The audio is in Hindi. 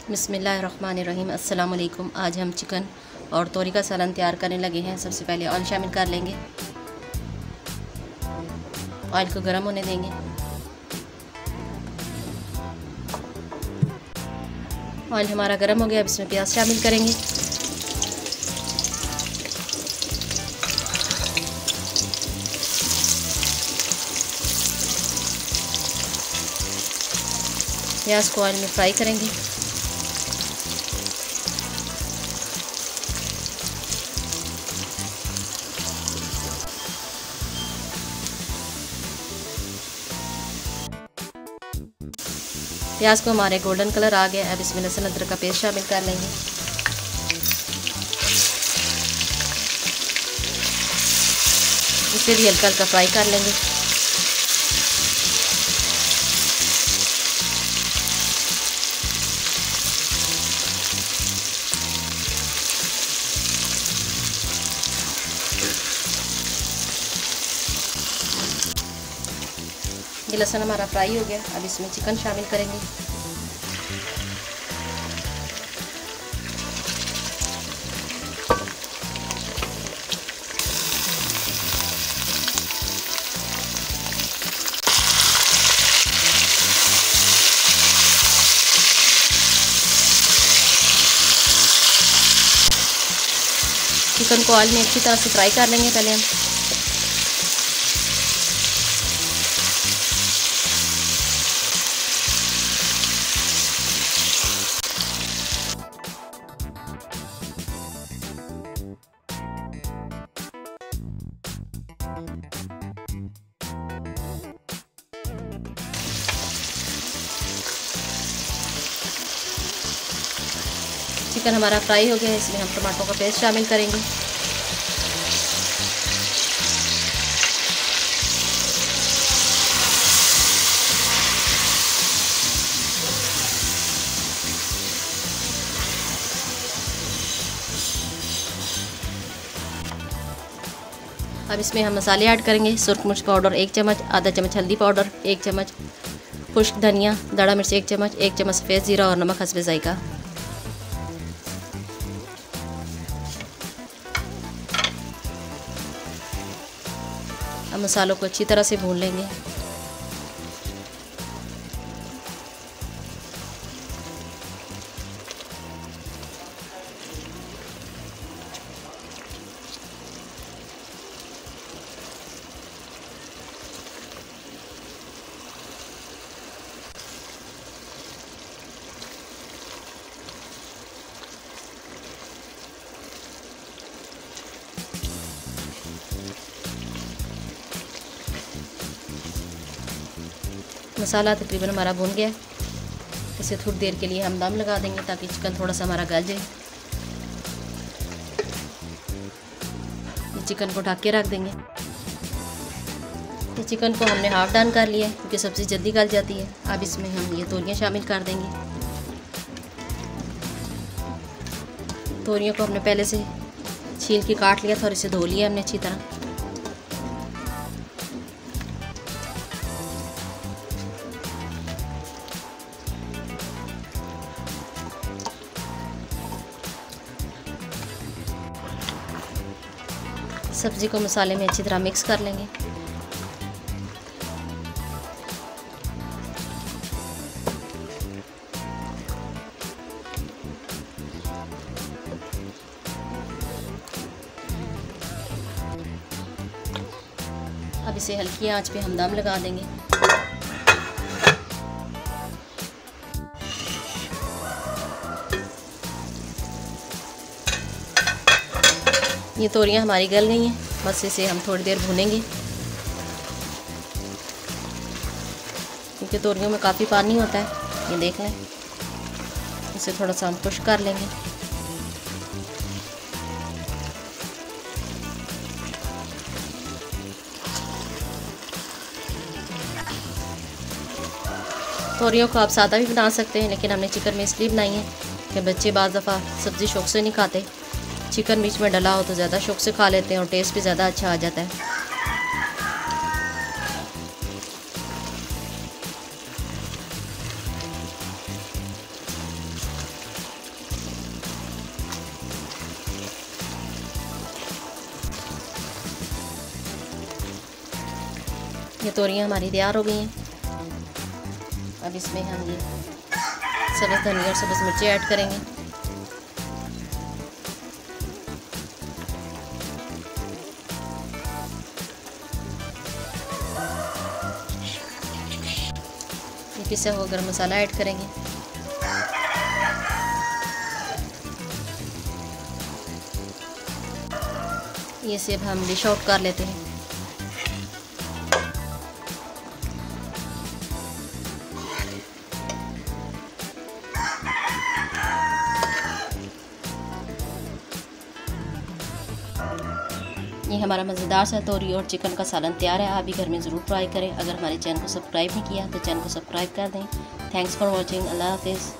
बिस्मिल्लाहिर्रहमानिर्रहीम। अस्सलाम वालेकुम। आज हम चिकन और तोरी का सालन तैयार करने लगे हैं। सबसे पहले ऑयल शामिल कर लेंगे। ऑयल को गर्म होने देंगे। ऑयल हमारा गर्म हो गया। अब इसमें प्याज शामिल करेंगे। प्याज को ऑयल में फ्राई करेंगे। प्याज को हमारे गोल्डन कलर आ गया। अब इसमें लहसुन अदरक का पेस्ट शामिल कर लेंगे। इसे भी हल्का हल्का फ्राई कर लेंगे। ये लहसुन हमारा फ्राई हो गया। अब इसमें चिकन शामिल करेंगे। चिकन को ऑयल में अच्छी तरह से फ्राई कर लेंगे पहले हम। चिकन हमारा फ्राई हो गया है। इसमें हम टमाटो का पेस्ट शामिल करेंगे। अब इसमें हम मसाले ऐड करेंगे। सुरख मिर्च पाउडर 1 चम्मच, आधा चम्मच हल्दी पाउडर 1 चम्मच, खुश्क धनिया, दड़ा मिर्च 1 चम्मच, 1 चम्मच सफ़ेद ज़ीरा और नमक हस्बे ज़ायक़ा। अब मसालों को अच्छी तरह से भून लेंगे। मसाला तकरीबन हमारा भून गया है। इसे थोड़ी देर के लिए हम दम लगा देंगे ताकि चिकन थोड़ा सा हमारा गल जाए। चिकन को ढक के रख देंगे। ये चिकन को हमने हाफ डन कर लिया है क्योंकि सब्ज़ी जल्दी गल जाती है। अब इसमें हम ये तोरियाँ शामिल कर देंगे। तोरियों को हमने पहले से छील के काट लिया था और इसे धो लिया हमने अच्छी तरह। सब्ज़ी को मसाले में अच्छी तरह मिक्स कर लेंगे। अब इसे हल्की आंच पे हम दम लगा देंगे। ये तोरियां हमारी गल गई हैं। बस इसे हम थोड़ी देर भूनेंगे क्योंकि तोरियों में काफ़ी पानी होता है। ये देख लें। इसे थोड़ा सा हम खुश्क कर लेंगे। तोरियों को आप सादा भी बना सकते हैं, लेकिन हमने चिकन में इसलिए बनाई है कि बच्चे बाज़ दफ़ा सब्ज़ी शौक़ से नहीं खाते। चिकन मिर्च में डला हो तो ज़्यादा शौक़ से खा लेते हैं और टेस्ट भी ज़्यादा अच्छा आ जाता है। ये तोरियां हमारी तैयार हो गई हैं। अब इसमें हम ये सब्ज़ धनिया और सब्ज़ मिर्ची ऐड करेंगे। ये पिसा हुआ गरम मसाला ऐड करेंगे। ये से अब हम डिश आउट कर लेते हैं। ये हमारा मज़ेदार सा तोरी और चिकन का सालन तैयार है। आप भी घर में ज़रूर ट्राई करें। अगर हमारे चैनल को सब्सक्राइब नहीं किया तो चैनल को सब्सक्राइब कर दें। Thanks for watching. अल्लाह हाफिज़।